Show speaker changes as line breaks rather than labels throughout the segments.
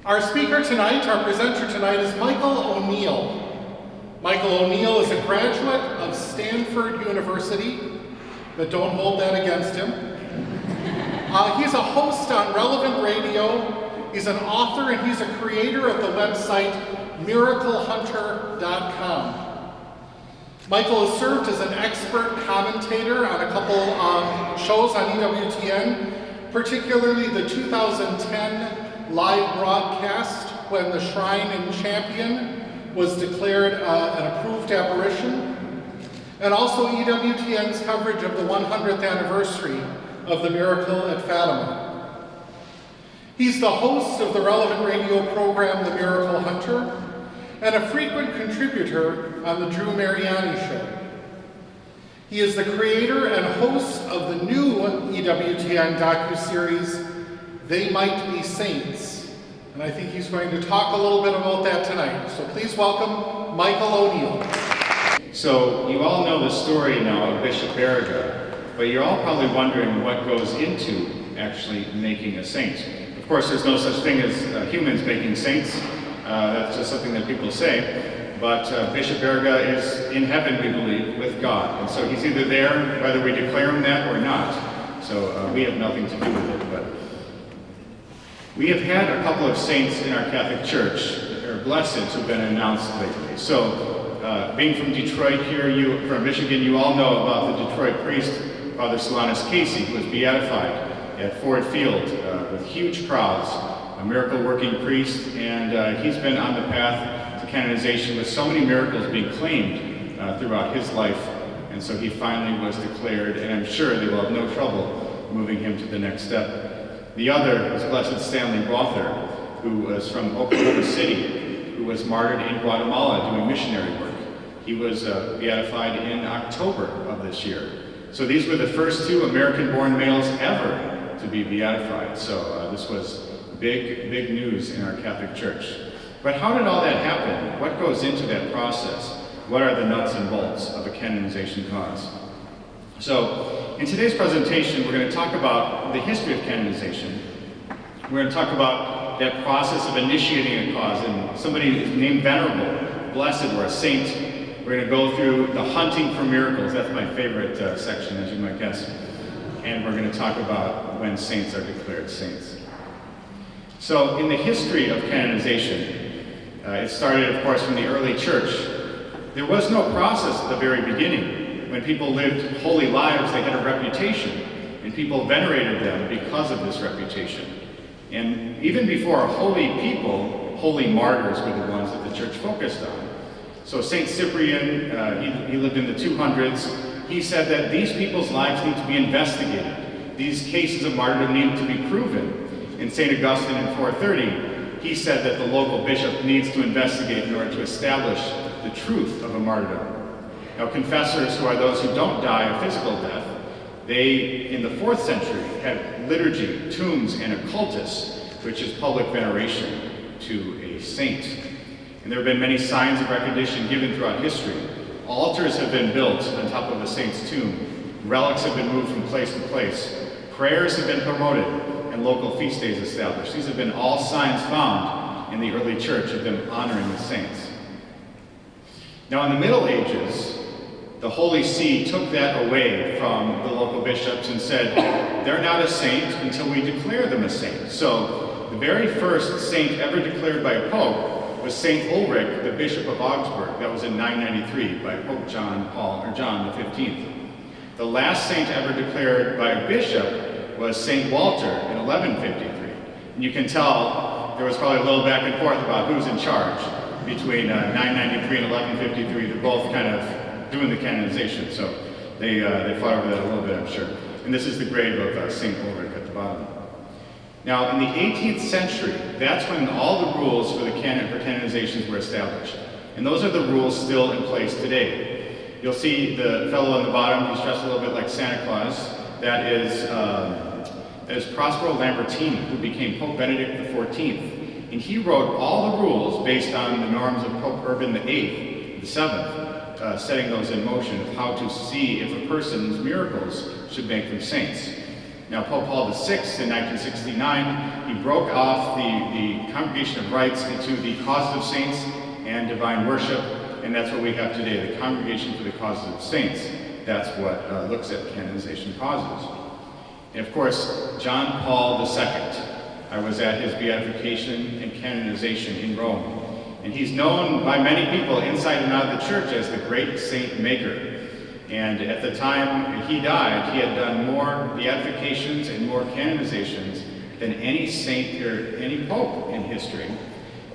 Our speaker tonight, our presenter tonight, is Michael O'Neill. Michael O'Neill is a graduate of Stanford University, but don't hold that against him. He's a host on Relevant Radio, he's an author, and he's a creator of the website miraclehunter.com. Michael has served as an expert commentator on a couple shows on EWTN, particularly the 2010 live broadcast when the Shrine and Champion was declared an approved apparition, and also EWTN's coverage of the 100th anniversary of the miracle at Fatima. He's the host of the Relevant Radio program, The Miracle Hunter, and a frequent contributor on the Drew Mariani Show. He is the creator and host of the new EWTN docuseries, They Might Be Saints. And I think he's going to talk a little bit about that tonight. So please welcome Michael O'Neill.
So you all know the story now of Bishop Berriga, but you're all probably wondering what goes into actually making a saint. Of course, there's no such thing as humans making saints. That's just something that people say. But Bishop Berriga is in heaven, we believe, with God. And so he's either there, whether we declare him that or not. So we have nothing to do with it. But we have had a couple of saints in our Catholic Church, or blesseds, who've been announced lately. So being from Detroit here, from Michigan, you all know about the Detroit priest, Father Solanus Casey, who was beatified at Ford Field with huge crowds. A miracle-working priest, and he's been on the path to canonization with so many miracles being claimed throughout his life, and so he finally was declared, and I'm sure they will have no trouble moving him to the next step. The other is Blessed Stanley Rother, who was from Oklahoma City, who was martyred in Guatemala doing missionary work. He was beatified in October of this year. So these were the first two American-born males ever to be beatified, so this was big news in our Catholic Church. But how did all that happen? What goes into that process? What are the nuts and bolts of a canonization cause? So, in today's presentation, we're going to talk about the history of canonization. We're going to talk about that process of initiating a cause, and somebody named Venerable, Blessed, or a saint. We're going to go through the hunting for miracles. That's my favorite section, as you might guess. And we're going to talk about when saints are declared saints. So in the history of canonization, it started, of course, from the early church. There was no process at the very beginning. When people lived holy lives, they had a reputation, and people venerated them because of this reputation. And even before holy people, holy martyrs were the ones that the church focused on. So Saint Cyprian, he lived in the 200s, he said that these people's lives need to be investigated. These cases of martyrdom need to be proven. In St. Augustine in 430, he said that the local bishop needs to investigate in order to establish the truth of a martyrdom. Now, confessors, who are those who don't die a physical death, they, in the 4th century, had liturgy, tombs, and occultus, which is public veneration to a saint. And there have been many signs of recognition given throughout history. Altars have been built on top of a saint's tomb. Relics have been moved from place to place. Prayers have been promoted, and local feast days established. These have been all signs found in the early church of them honoring the saints. Now in the Middle Ages, the Holy See took that away from the local bishops and said, they're not a saint until we declare them a saint. So the very first saint ever declared by a pope was Saint Ulrich, the Bishop of Augsburg. That was in 993 by Pope John the 15th. The last saint ever declared by a bishop was St. Walter in 1153. And you can tell there was probably a little back and forth about who's in charge between 993 and 1153. They're both kind of doing the canonization, so they fought over that a little bit, I'm sure. And this is the grave of St. Ulrich at the bottom. Now, in the 18th century, that's when all the rules for the canonizations were established. And those are the rules still in place today. You'll see the fellow on the bottom, he's dressed a little bit like Santa Claus. That is Prospero Lambertini, who became Pope Benedict XIV. And he wrote all the rules based on the norms of Pope Urban VIII, the 7th, setting those in motion of how to see if a person's miracles should make them saints. Now, Pope Paul VI in 1969, he broke off the Congregation of Rites into the Causes of Saints and Divine Worship, and that's what we have today, the Congregation for the Causes of Saints. That's what looks at canonization causes. And of course, John Paul II. I was at his beatification and canonization in Rome. And he's known by many people inside and out of the church as the great saint maker. And at the time he died, he had done more beatifications and more canonizations than any saint or any pope in history.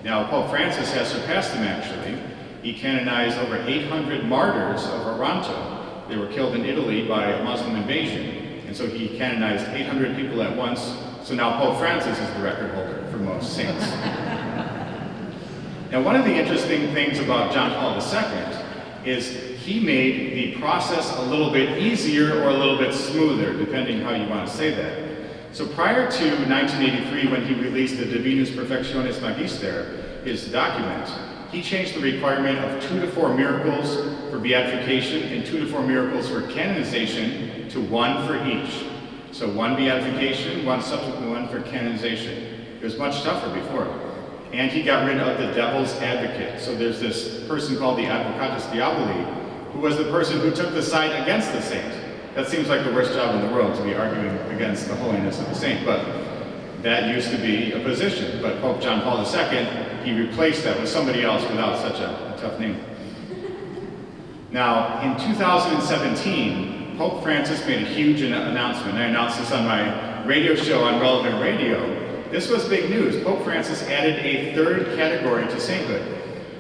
Now, Pope Francis has surpassed him, actually. He canonized over 800 martyrs of Otranto. They were killed in Italy by a Muslim invasion. And so he canonized 800 people at once. So now Pope Francis is the record holder for most saints. Now, one of the interesting things about John Paul II is he made the process a little bit easier or a little bit smoother, depending how you want to say that. So prior to 1983, when he released the Divinus Perfectionis Magister, his document, he changed the requirement of 2 to 4 miracles for beatification and 2 to 4 miracles for canonization to 1 for each. So 1 beatification, 1 subsequent one for canonization. It was much tougher before. And he got rid of the devil's advocate. So there's this person called the Advocatus Diaboli, who was the person who took the side against the saint. That seems like the worst job in the world, to be arguing against the holiness of the saint, but that used to be a position. But Pope John Paul II, he replaced that with somebody else without such a tough name. Now, in 2017, Pope Francis made a huge announcement. I announced this on my radio show on Relevant Radio. This was big news. Pope Francis added a 3rd category to sainthood.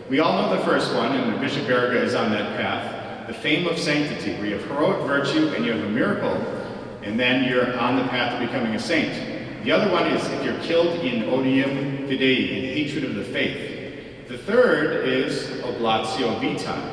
We all know the first one, and Bishop Berga is on that path, the fame of sanctity, where you have heroic virtue and you have a miracle, and then you're on the path to becoming a saint. The other one is if you're killed in odium fidei, in hatred of the faith. The third is oblatio vitae,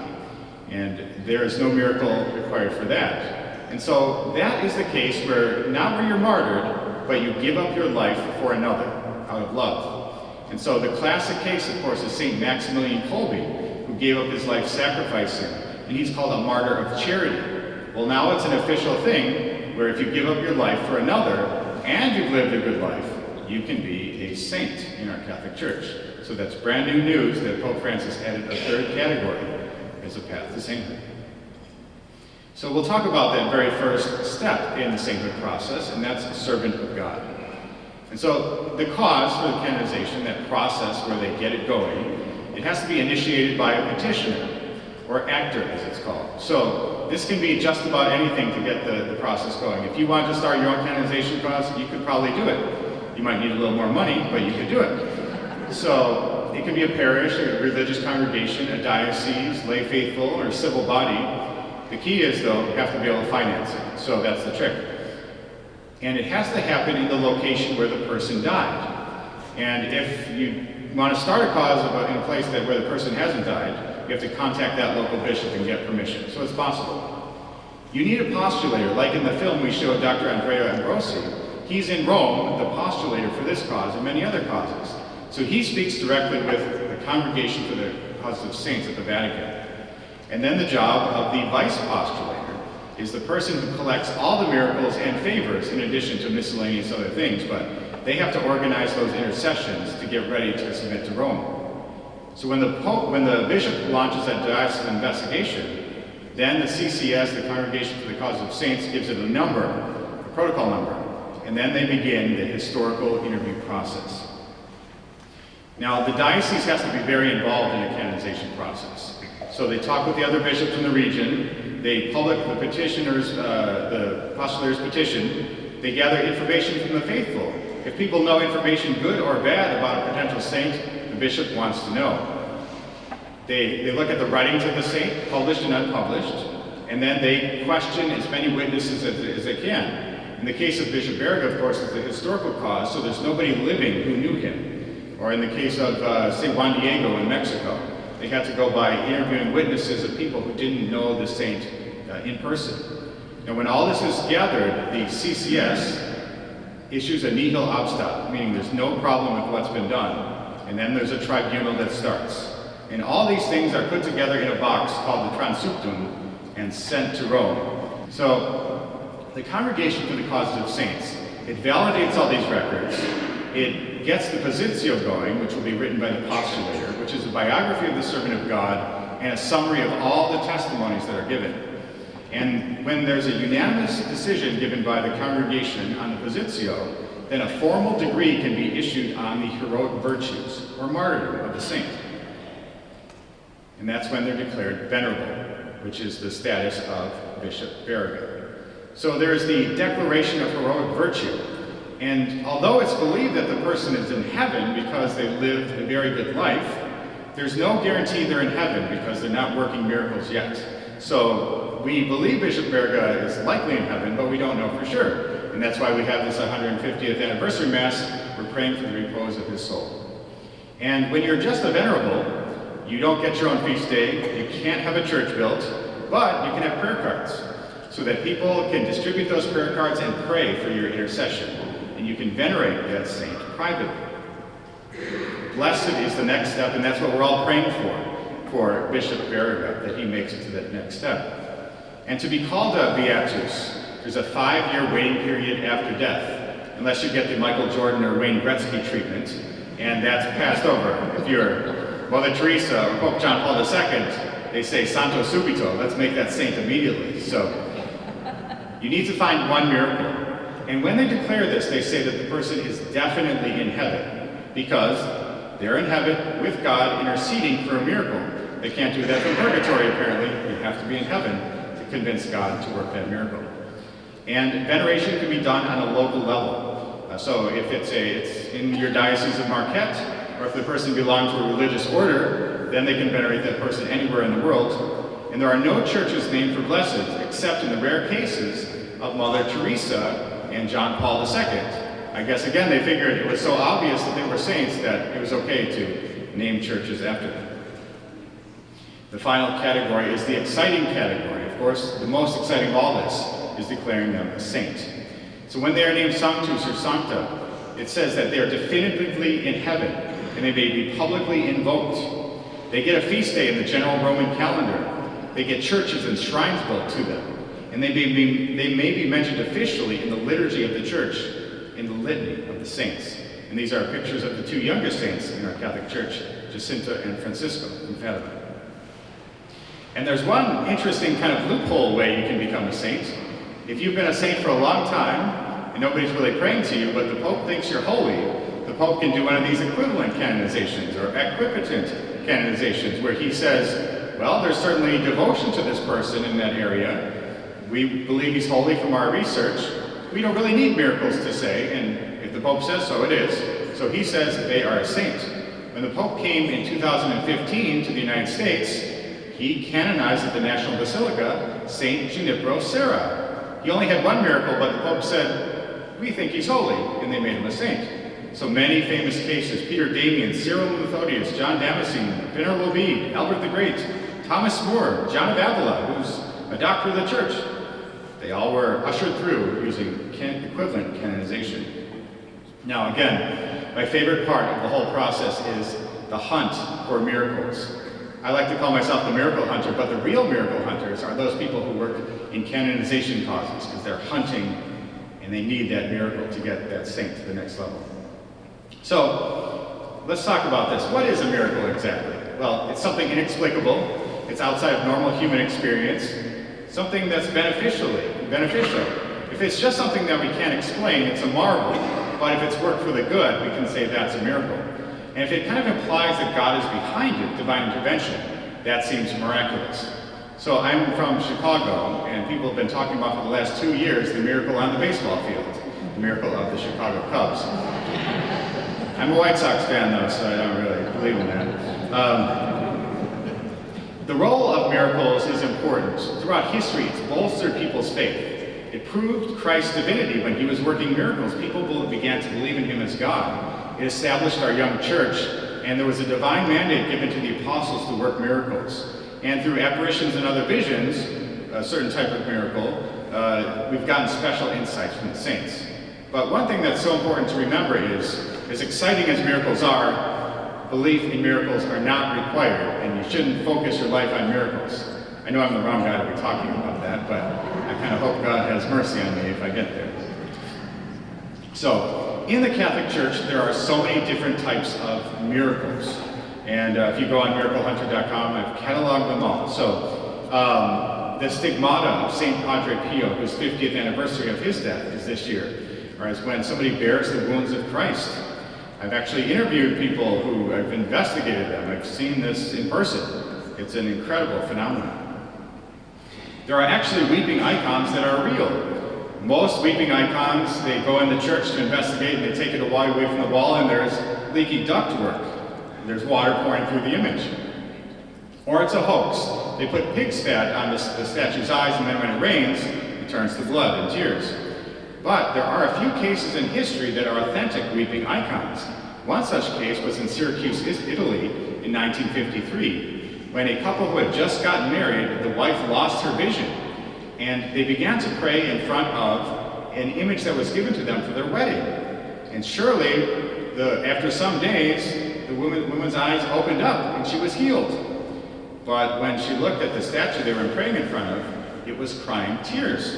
and there is no miracle required for that. And so that is the case where, not where you're martyred, but you give up your life for another, out of love. And so the classic case, of course, is St. Maximilian Kolbe, who gave up his life sacrificing, and he's called a martyr of charity. Well, now it's an official thing, where if you give up your life for another, and you've lived a good life, you can be a saint in our Catholic Church. So that's brand new news that Pope Francis added a 3rd category as a path to sainthood. So we'll talk about that very first step in the sainthood process, and that's a servant of God. And so the cause for the canonization, that process where they get it going, it has to be initiated by a petitioner, or actor as it's called. So this can be just about anything to get the process going. If you want to start your own canonization process, you could probably do it. You might need a little more money, but you could do it. So it can be a parish, a religious congregation, a diocese, lay faithful, or a civil body. The key is, though, you have to be able to finance it. So that's the trick. And it has to happen in the location where the person died. And if you want to start a cause in a place where the person hasn't died, you have to contact that local bishop and get permission. So it's possible. You need a postulator, like in the film we showed Dr. Andrea Ambrosi. He's in Rome, the postulator for this cause and many other causes. So he speaks directly with the Congregation for the Causes of Saints at the Vatican. And then the job of the vice postulator is the person who collects all the miracles and favors in addition to miscellaneous other things, but they have to organize those intercessions to get ready to submit to Rome. So when the bishop launches that diocesan investigation, then the CCS, the Congregation for the Causes of Saints, gives it a number, a protocol number, and then they begin the historical interview process. Now, the diocese has to be very involved in the canonization process. So they talk with the other bishops in the region, they publish the petitioner's, the postulator's petition, they gather information from the faithful. If people know information good or bad about a potential saint, the bishop wants to know. They look at the writings of the saint, published and unpublished, and then they question as many witnesses as they can. In the case of Bishop Berga, of course, it's a historical cause, so there's nobody living who knew him. Or in the case of St. Juan Diego in Mexico, they had to go by interviewing witnesses of people who didn't know the saint in person. And when all this is gathered, the CCS issues a nihil obstat, meaning there's no problem with what's been done. And then there's a tribunal that starts. And all these things are put together in a box called the transuptum and sent to Rome. So the Congregation for the Causes of Saints, it validates all these records, it gets the positio going, which will be written by the postulator, which is a biography of the servant of God and a summary of all the testimonies that are given. And when there's a unanimous decision given by the congregation on the positio, then a formal degree can be issued on the heroic virtues or martyrdom of the saint. And that's when they're declared venerable, which is the status of Bishop Berrigan. So there's the declaration of heroic virtue. And although it's believed that the person is in heaven because they lived a very good life, there's no guarantee they're in heaven because they're not working miracles yet. So we believe Bishop Berrigan is likely in heaven, but we don't know for sure. And that's why we have this 150th anniversary Mass. We're praying for the repose of his soul. And when you're just a venerable, you don't get your own feast day, you can't have a church built, but you can have prayer cards so that people can distribute those prayer cards and pray for your intercession. And you can venerate that saint privately. Blessed is the next step, and that's what we're all praying for Bishop Berrigan, that he makes it to that next step. And to be called a beatus, there's a 5-year waiting period after death, unless you get the Michael Jordan or Wayne Gretzky treatment, and that's passed over. If you're Mother Teresa or Pope John Paul II, they say santo subito, let's make that saint immediately. So you need to find one miracle. And when they declare this, they say that the person is definitely in heaven, because they're in heaven with God interceding for a miracle. They can't do that from purgatory, apparently. You have to be in heaven to convince God to work that miracle. And veneration can be done on a local level. So if it's in your diocese of Marquette, or if the person belongs to a religious order, then they can venerate that person anywhere in the world. And there are no churches named for blessed, except in the rare cases of Mother Teresa and John Paul II. I guess, again, they figured it was so obvious that they were saints that it was okay to name churches after them. The final category is the exciting category. Of course, the most exciting of all this is declaring them a saint. So when they are named sanctus or sancta, it says that they are definitively in heaven, and they may be publicly invoked. They get a feast day in the general Roman calendar. They get churches and shrines built to them. And they may be mentioned officially in the liturgy of the church, in the litany of the saints. And these are pictures of the two youngest saints in our Catholic Church, Jacinta and Francisco from Fatima. And there's one interesting kind of loophole way you can become a saint. If you've been a saint for a long time, and nobody's really praying to you, but the Pope thinks you're holy, the Pope can do one of these equivalent canonizations, or equipotent canonizations, where he says, well, there's certainly devotion to this person in that area. We believe he's holy from our research. We don't really need miracles to say, and if the Pope says so, it is. So he says they are a saint. When the Pope came in 2015 to the United States, he canonized at the National Basilica Saint Junipero Serra. He only had one miracle, but the Pope said, we think he's holy, and they made him a saint. So many famous cases, Peter Damian, Cyril Methodius, John Damascene, Venerable Bede, Albert the Great, Thomas More, John of Avila, who's a doctor of the church. They all were ushered through using equivalent canonization. Now again, my favorite part of the whole process is the hunt for miracles. I like to call myself the miracle hunter, but the real miracle hunters are those people who work in canonization causes, because they're hunting and they need that miracle to get that saint to the next level. So let's talk about this. What is a miracle exactly? Well, it's something inexplicable. It's outside of normal human experience. Something that's beneficial. If it's just something that we can't explain, it's a marvel. But if it's worked for the good, we can say that's a miracle. And if it kind of implies that God is behind it, divine intervention, that seems miraculous. So I'm from Chicago, and people have been talking about for the last 2 years the miracle on the baseball field, the miracle of the Chicago Cubs. I'm a White Sox fan though, so I don't really believe in that. The role of miracles is important. Throughout history, it's bolstered people's faith. It proved Christ's divinity when he was working miracles. People began to believe in him as God. It established our young church, and there was a divine mandate given to the apostles to work miracles. And through apparitions and other visions, a certain type of miracle, we've gotten special insights from the saints. But one thing that's so important to remember is, as exciting as miracles are, belief in miracles are not required, and you shouldn't focus your life on miracles. I know I'm the wrong guy to be talking about that, but I kind of hope God has mercy on me if I get there. So, in the Catholic Church, there are so many different types of miracles. And if you go on miraclehunter.com, I've cataloged them all. So, the stigmata of St. Padre Pio, whose 50th anniversary of his death is this year, or is when somebody bears the wounds of Christ. I've actually interviewed people who have investigated them. I've seen this in person. It's an incredible phenomenon. There are actually weeping icons that are real. Most weeping icons, they go in the church to investigate and they take it away from the wall and there's leaky ductwork. There's water pouring through the image. Or it's a hoax. They put pig's fat on the statue's eyes and then when it rains, it turns to blood and tears. But there are a few cases in history that are authentic weeping icons. One such case was in Syracuse, Italy in 1953, when a couple who had just gotten married, the wife lost her vision. And they began to pray in front of an image that was given to them for their wedding. And surely, after some days, the woman's eyes opened up and she was healed. But when she looked at the statue they were praying in front of, it was crying tears.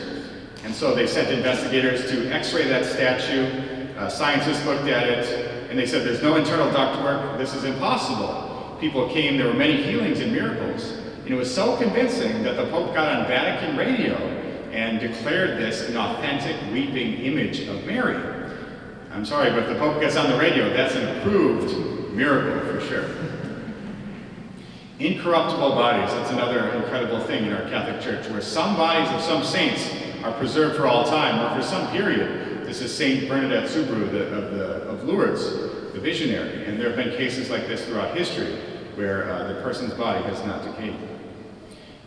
And so they sent investigators to x-ray that statue. Scientists looked at it, and they said there's no internal ductwork, this is impossible. People came, there were many healings and miracles. And it was so convincing that the Pope got on Vatican radio and declared this an authentic weeping image of Mary. I'm sorry, but if the Pope gets on the radio, that's an approved miracle for sure. Incorruptible bodies, that's another incredible thing in our Catholic Church, where some bodies of some saints are preserved for all time, or for some period. This is Saint Bernadette Soubirous of Lourdes, the visionary, and there have been cases like this throughout history, where the person's body has not decayed.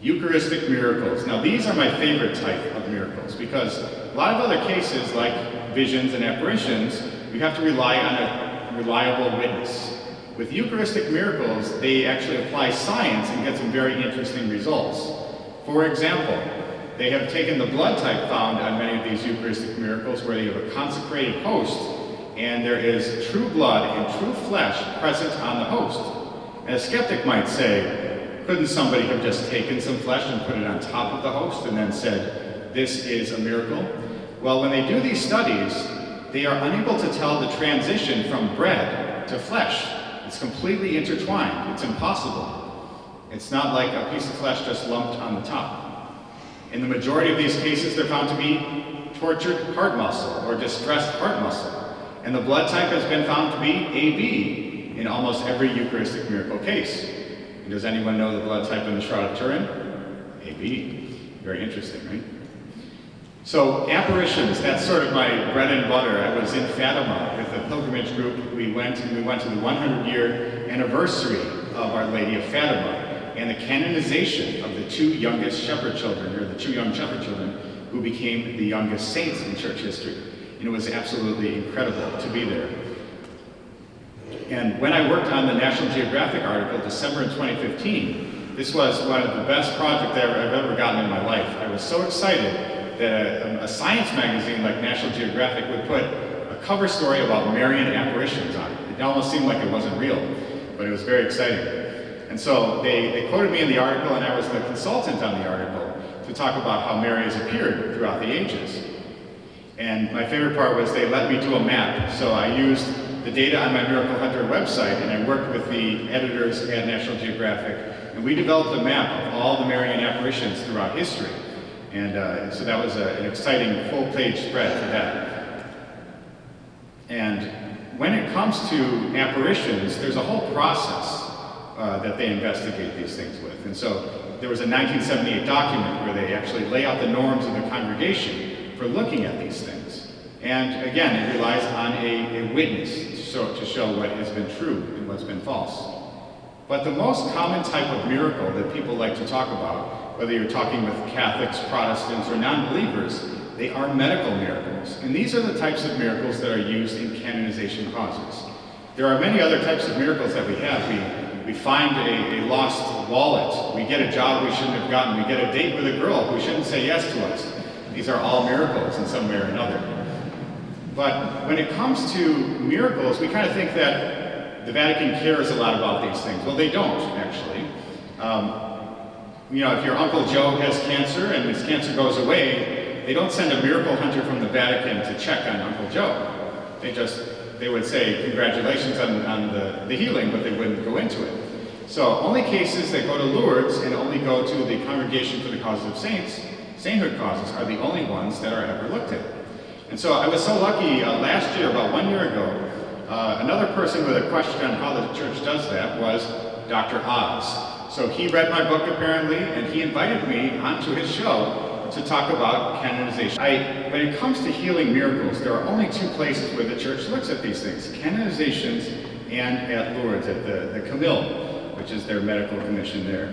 Eucharistic miracles. Now these are my favorite type of miracles, because a lot of other cases, like visions and apparitions, we have to rely on a reliable witness. With Eucharistic miracles, they actually apply science and get some very interesting results. For example, they have taken the blood type found on many of these Eucharistic miracles, where they have a consecrated host, and there is true blood and true flesh present on the host. And a skeptic might say, couldn't somebody have just taken some flesh and put it on top of the host and then said, this is a miracle? Well, when they do these studies, they are unable to tell the transition from bread to flesh. It's completely intertwined. It's impossible. It's not like a piece of flesh just lumped on the top. In the majority of these cases, they're found to be tortured heart muscle or distressed heart muscle. And the blood type has been found to be AB in almost every Eucharistic miracle case. And does anyone know the blood type in the Shroud of Turin? AB. Very interesting, right? So apparitions, that's sort of my bread and butter. I was in Fatima with a pilgrimage group. We went to the 100-year anniversary of Our Lady of Fatima and the canonization of the two youngest shepherd children, or the two young shepherd children, who became the youngest saints in church history. And it was absolutely incredible to be there. And when I worked on the National Geographic article, December in 2015, this was one of the best projects I've ever gotten in my life. I was so excited that a science magazine like National Geographic would put a cover story about Marian apparitions on it. It almost seemed like it wasn't real, but it was very exciting. And so they quoted me in the article, and I was the consultant on the article to talk about how Mary has appeared throughout the ages. And my favorite part was they let me do a map. So I used the data on my Miracle Hunter website, and I worked with the editors at National Geographic, and we developed a map of all the Marian apparitions throughout history. And so that was an exciting full-page spread for that. And when it comes to apparitions, there's a whole process that they investigate these things with. And so there was a 1978 document where they actually lay out the norms of the congregation for looking at these things. And again, it relies on a witness to show what has been true and what's been false. But the most common type of miracle that people like to talk about, whether you're talking with Catholics, Protestants, or non-believers, they are medical miracles. And these are the types of miracles that are used in canonization causes. There are many other types of miracles that we have. We find a lost wallet. We get a job we shouldn't have gotten. We get a date with a girl who shouldn't say yes to us. These are all miracles in some way or another. But when it comes to miracles, we kind of think that the Vatican cares a lot about these things. Well, they don't, actually. if your Uncle Joe has cancer and his cancer goes away, they don't send a miracle hunter from the Vatican to check on Uncle Joe. They would say congratulations on the healing, but they wouldn't go into it. So only cases that go to Lourdes and only go to the Congregation for the Causes of Saints, sainthood causes, are the only ones that are ever looked at. And so I was so lucky last year, about 1 year ago, another person with a question on how the church does that was Dr. Oz. So he read my book apparently, and he invited me onto his show to talk about canonization. When it comes to healing miracles, there are only two places where the church looks at these things: canonizations and at Lourdes, at the Camille, which is their medical commission there.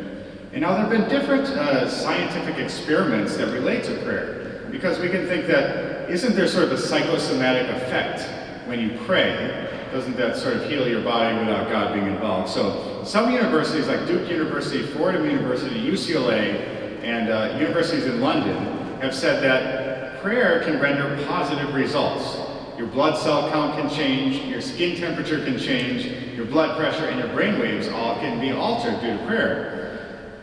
And now there have been different scientific experiments that relate to prayer, because we can think that, isn't there sort of a psychosomatic effect when you pray? Doesn't that sort of heal your body without God being involved? So some universities like Duke University, Fordham University, UCLA, and universities in London have said that prayer can render positive results. Your blood cell count can change, your skin temperature can change, your blood pressure and your brain waves all can be altered due to prayer.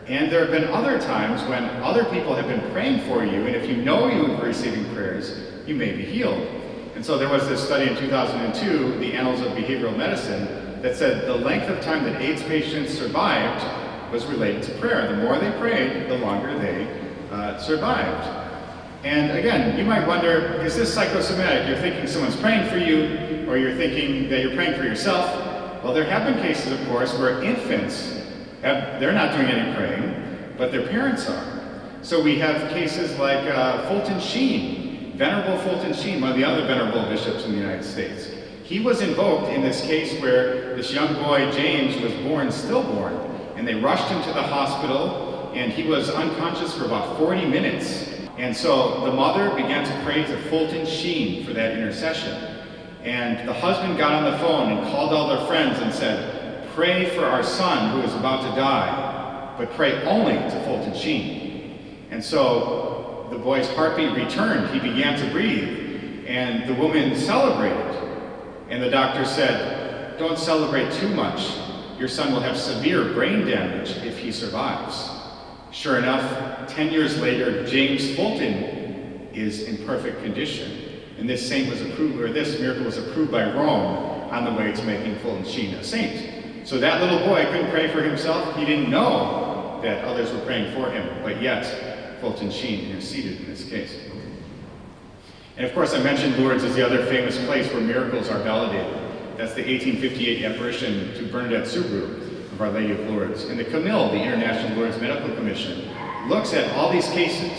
And there have been other times when other people have been praying for you, and if you know you are receiving prayers, you may be healed. And so there was this study in 2002, the Annals of Behavioral Medicine, that said the length of time that AIDS patients survived was related to prayer. The more they prayed, the longer they survived. And again, you might wonder, is this psychosomatic? You're thinking someone's praying for you, or you're thinking that you're praying for yourself. Well, there have been cases, of course, where infants, they're not doing any praying, but their parents are. So we have cases like Fulton Sheen, Venerable Fulton Sheen, one of the other venerable bishops in the United States. He was invoked in this case where this young boy, James, was born stillborn, and they rushed him to the hospital, and he was unconscious for about 40 minutes. And so the mother began to pray to Fulton Sheen for that intercession. And the husband got on the phone and called all their friends and said, "Pray for our son who is about to die, but pray only to Fulton Sheen." And so the boy's heartbeat returned. He began to breathe, and the woman celebrated. And the doctor said, "Don't celebrate too much. Your son will have severe brain damage if he survives." Sure enough, 10 years later, James Fulton is in perfect condition. And this saint was approved, or this miracle was approved by Rome on the way to making Fulton Sheen a saint. So that little boy couldn't pray for himself. He didn't know that others were praying for him, but yet Fulton Sheen interceded in this case. And of course, I mentioned Lourdes as the other famous place where miracles are validated. That's the 1858 apparition to Bernadette Soubirous of Our Lady of Lourdes. And the Camille, the International Lourdes Medical Commission, looks at all these cases.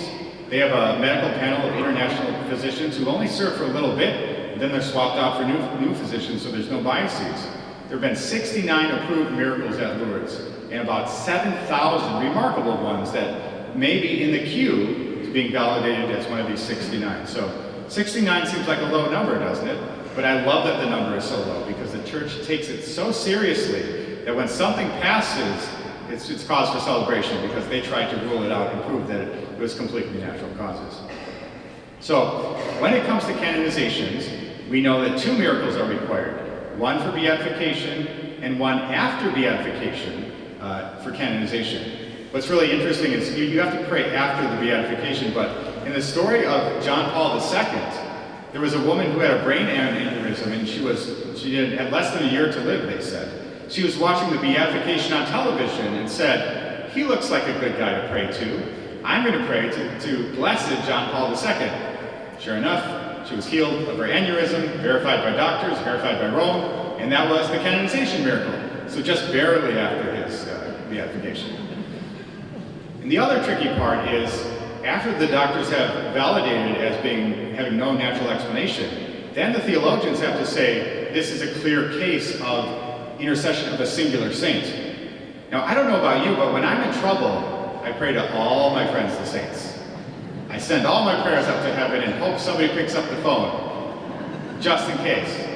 They have a medical panel of international physicians who only serve for a little bit, and then they're swapped out for new physicians, so there's no biases. There have been 69 approved miracles at Lourdes, and about 7,000 remarkable ones that may be in the queue to being validated as one of these 69. So 69 seems like a low number, doesn't it? But I love that the number is so low, because the church takes it so seriously that when something passes, it's cause for celebration, because they tried to rule it out and prove that it was completely natural causes. So when it comes to canonizations, we know that two miracles are required: one for beatification and one after beatification for canonization. What's really interesting is you have to pray after the beatification, but in the story of John Paul II, there was a woman who had a brain aneurysm, and she had less than a year to live, they said. She was watching the beatification on television and said, "He looks like a good guy to pray to. I'm going to pray to Blessed John Paul II." Sure enough, she was healed of her aneurysm, verified by doctors, verified by Rome, and that was the canonization miracle. So just barely after his beatification. And the other tricky part is, after the doctors have validated as having no natural explanation, then the theologians have to say, this is a clear case of intercession of a singular saint. Now, I don't know about you, but when I'm in trouble, I pray to all my friends, the saints. I send all my prayers up to heaven and hope somebody picks up the phone, just in case.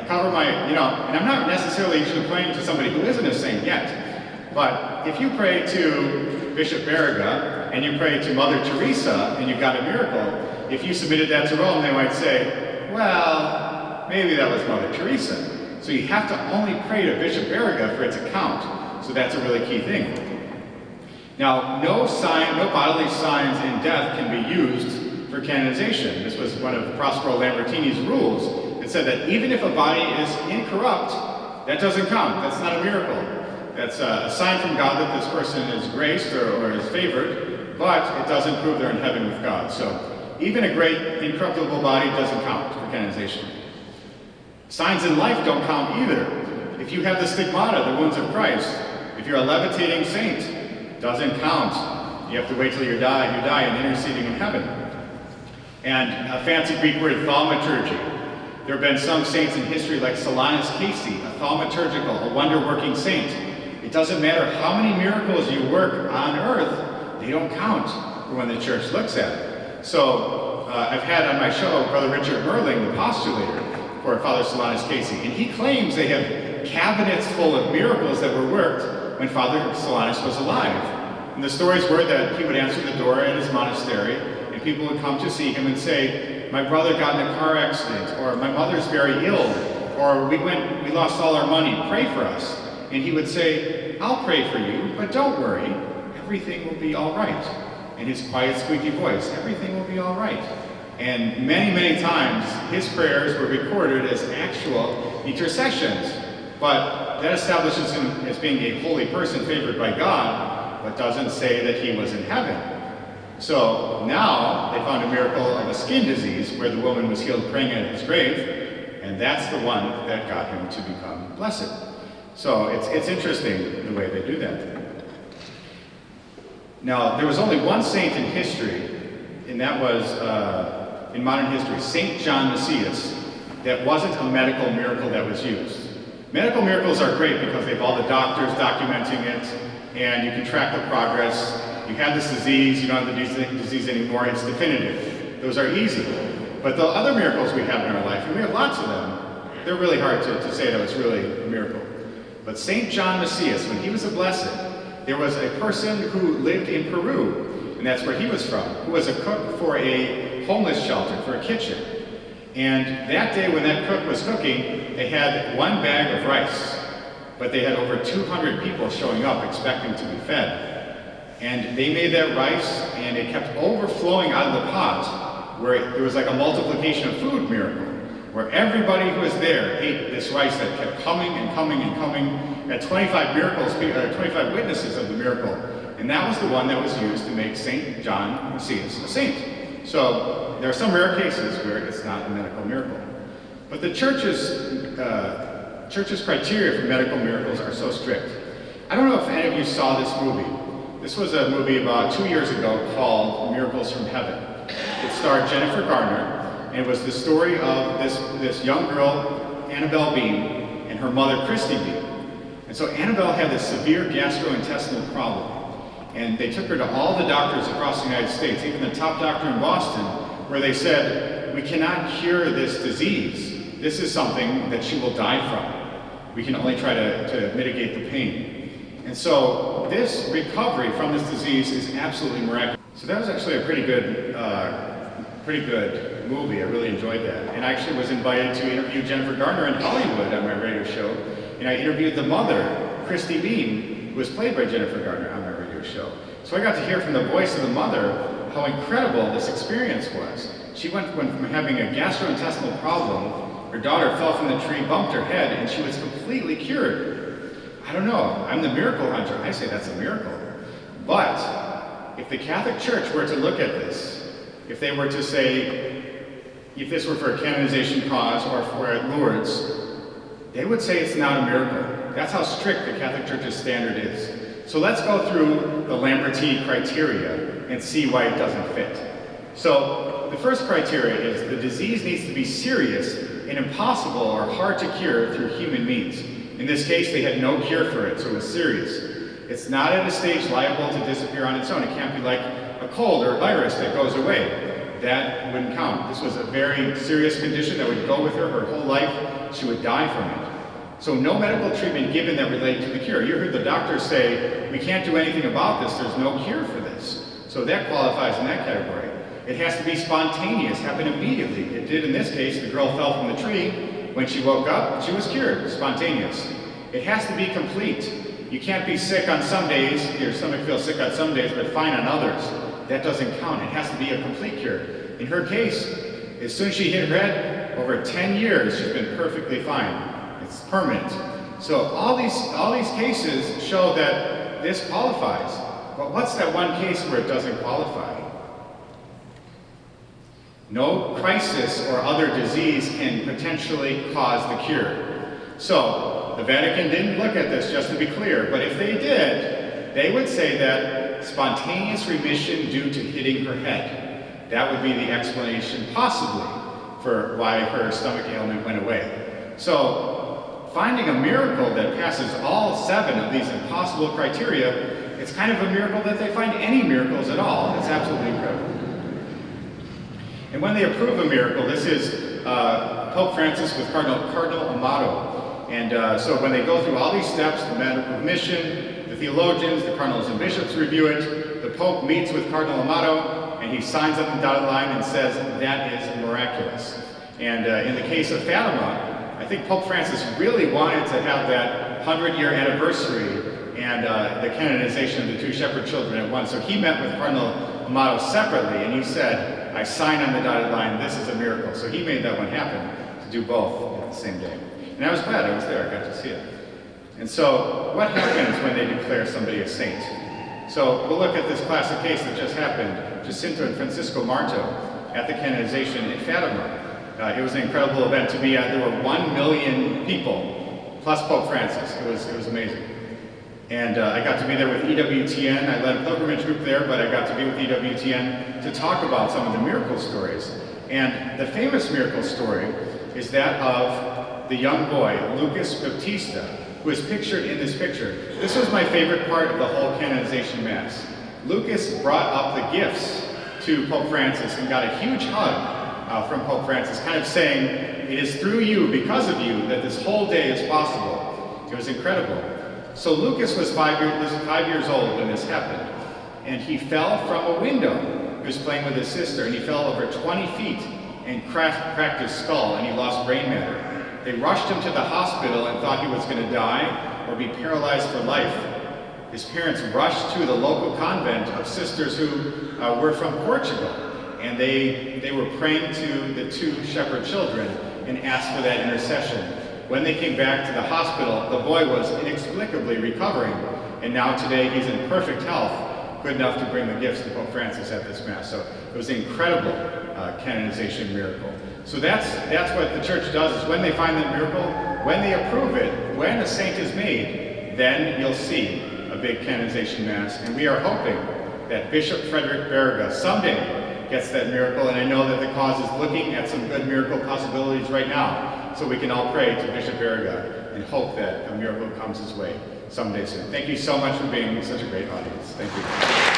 Cover my, and I'm not necessarily usually praying to somebody who isn't a saint yet. But if you pray to Bishop Barriga and you pray to Mother Teresa and you got a miracle, if you submitted that to Rome, they might say, well, maybe that was Mother Teresa. So you have to only pray to Bishop Barriga for its account. So that's a really key thing. Now, no bodily signs in death can be used for canonization. This was one of Prospero Lambertini's rules. It said that even if a body is incorrupt, that doesn't count. That's not a miracle. That's a sign from God that this person is graced or is favored, but it doesn't prove they're in heaven with God. So even a great incorruptible body doesn't count for canonization. Signs in life don't count either. If you have the stigmata, the wounds of Christ, if you're a levitating saint, doesn't count. You have to wait till you die and interceding in heaven. And a fancy Greek word, thaumaturgy. There have been some saints in history like Solanus Casey, a thaumaturgical, a wonder-working saint. It doesn't matter how many miracles you work on earth, they don't count for when the church looks at it. So I've had on my show Brother Richard Merling, the postulator for Father Solanus Casey, and he claims they have cabinets full of miracles that were worked when Father Solanus was alive. And the stories were that he would answer the door at his monastery, and people would come to see him and say, "My brother got in a car accident," or "My mother's very ill," or we lost all our money, pray for us." And he would say, "I'll pray for you, but don't worry, everything will be all right." In his quiet, squeaky voice, "Everything will be all right." And many, many times, his prayers were recorded as actual intercessions. But that establishes him as being a holy person favored by God, but doesn't say that he was in heaven. So now they found a miracle of a skin disease where the woman was healed praying at his grave, and that's the one that got him to become blessed. So it's interesting the way they do that. Now, there was only one saint in history, and that was, in modern history, St. John Macias, that wasn't a medical miracle that was used. Medical miracles are great because they have all the doctors documenting it, and you can track the progress. You have this disease, you don't have the disease anymore, it's definitive. Those are easy. But the other miracles we have in our life, and we have lots of them, they're really hard to say that it's really a miracle. But St. John Macias, when he was a blessed, there was a person who lived in Peru, and that's where he was from, who was a cook for a homeless shelter, for a kitchen. And that day when that cook was cooking, they had one bag of rice, but they had over 200 people showing up expecting to be fed. And they made that rice, and it kept overflowing out of the pot, where there was like a multiplication of food miracle, where everybody who was there ate this rice that kept coming and coming and coming. At 25 witnesses of the miracle, and that was the one that was used to make St. John Macias a saint. So there are some rare cases where it's not a medical miracle. But the church's criteria for medical miracles are so strict. I don't know if any of you saw this movie. This was a movie about 2 years ago called Miracles from Heaven. It starred Jennifer Garner, and it was the story of this young girl, Annabelle Bean, and her mother, Christy Bean. And so Annabelle had this severe gastrointestinal problem. And they took her to all the doctors across the United States, even the top doctor in Boston, where they said, "We cannot cure this disease. This is something that she will die from. We can only try to mitigate the pain." And so this recovery from this disease is absolutely miraculous. So that was actually a pretty good movie. I really enjoyed that. And I actually was invited to interview Jennifer Garner in Hollywood on my radio show. And I interviewed the mother, Christy Bean, who was played by Jennifer Garner on my radio show. So I got to hear from the voice of the mother how incredible this experience was. She went from having a gastrointestinal problem, her daughter fell from the tree, bumped her head, and she was completely cured. I don't know, I'm the miracle hunter. I say that's a miracle. But if the Catholic Church were to look at this, if they were to say, if this were for a canonization cause or for Lourdes, they would say it's not a miracle. That's how strict the Catholic Church's standard is. So let's go through the Lambertini criteria and see why it doesn't fit. So the first criteria is the disease needs to be serious and impossible or hard to cure through human means. In this case, they had no cure for it, so it was serious. It's not at a stage liable to disappear on its own. It can't be like a cold or a virus that goes away. That wouldn't count. This was a very serious condition that would go with her whole life. She would die from it. So no medical treatment given that related to the cure. You heard the doctors say, we can't do anything about this, there's no cure for this. So that qualifies in that category. It has to be spontaneous, happen immediately. It did in this case, the girl fell from the tree. When she woke up, she was cured, spontaneous. It has to be complete. You can't be sick on some days, your stomach feels sick on some days, but fine on others. That doesn't count. It has to be a complete cure. In her case, as soon as she hit her head, over 10 years, she's been perfectly fine. It's permanent. So all these cases show that this qualifies. But what's that one case where it doesn't qualify? No crisis or other disease can potentially cause the cure. So the Vatican didn't look at this, just to be clear, but if they did, they would say that spontaneous remission due to hitting her head. That would be the explanation, possibly, for why her stomach ailment went away. So finding a miracle that passes all 7 of these impossible criteria, it's kind of a miracle that they find any miracles at all. It's absolutely incredible. And when they approve a miracle, this is Pope Francis with Cardinal Amato. And so when they go through all these steps, the medical commission, the theologians, the cardinals and bishops review it, the Pope meets with Cardinal Amato, and he signs on the dotted line and says, that is miraculous. And in the case of Fatima, I think Pope Francis really wanted to have that 100-year anniversary and the canonization of the 2 shepherd children at once. So he met with Cardinal Amato separately, and he said, I sign on the dotted line, this is a miracle. So he made that one happen, to do both at the same day. And I was glad I was there, I got to see it. And so, what happens when they declare somebody a saint? So, we'll look at this classic case that just happened, Jacinto and Francisco Marto, at the canonization in Fatima. It was an incredible event to be at. There were 1 million people, plus Pope Francis. It was amazing. And I got to be there with EWTN. I led a pilgrimage group there, but I got to be with EWTN to talk about some of the miracle stories. And the famous miracle story is that of the young boy, Lucas Baptista, who is pictured in this picture. This was my favorite part of the whole canonization Mass. Lucas brought up the gifts to Pope Francis and got a huge hug from Pope Francis, kind of saying, it is through you, because of you, that this whole day is possible. It was incredible. So Lucas was 5 years old when this happened, and he fell from a window. He was playing with his sister, and he fell over 20 feet and cracked his skull, and he lost brain matter. They rushed him to the hospital and thought he was going to die or be paralyzed for life. His parents rushed to the local convent of sisters who were from Portugal, and they were praying to the 2 shepherd children and asked for that intercession. When they came back to the hospital, the boy was inexplicably recovering, and now today he's in perfect health, good enough to bring the gifts to Pope Francis at this Mass. So it was an incredible canonization miracle. So that's what the Church does, is when they find that miracle, when they approve it, when a saint is made, then you'll see a big canonization Mass. And we are hoping that Bishop Frederick Berga someday gets that miracle, and I know that the cause is looking at some good miracle possibilities right now. So we can all pray to Bishop Berga and hope that a miracle comes his way someday soon. Thank you so much for being such a great audience. Thank you.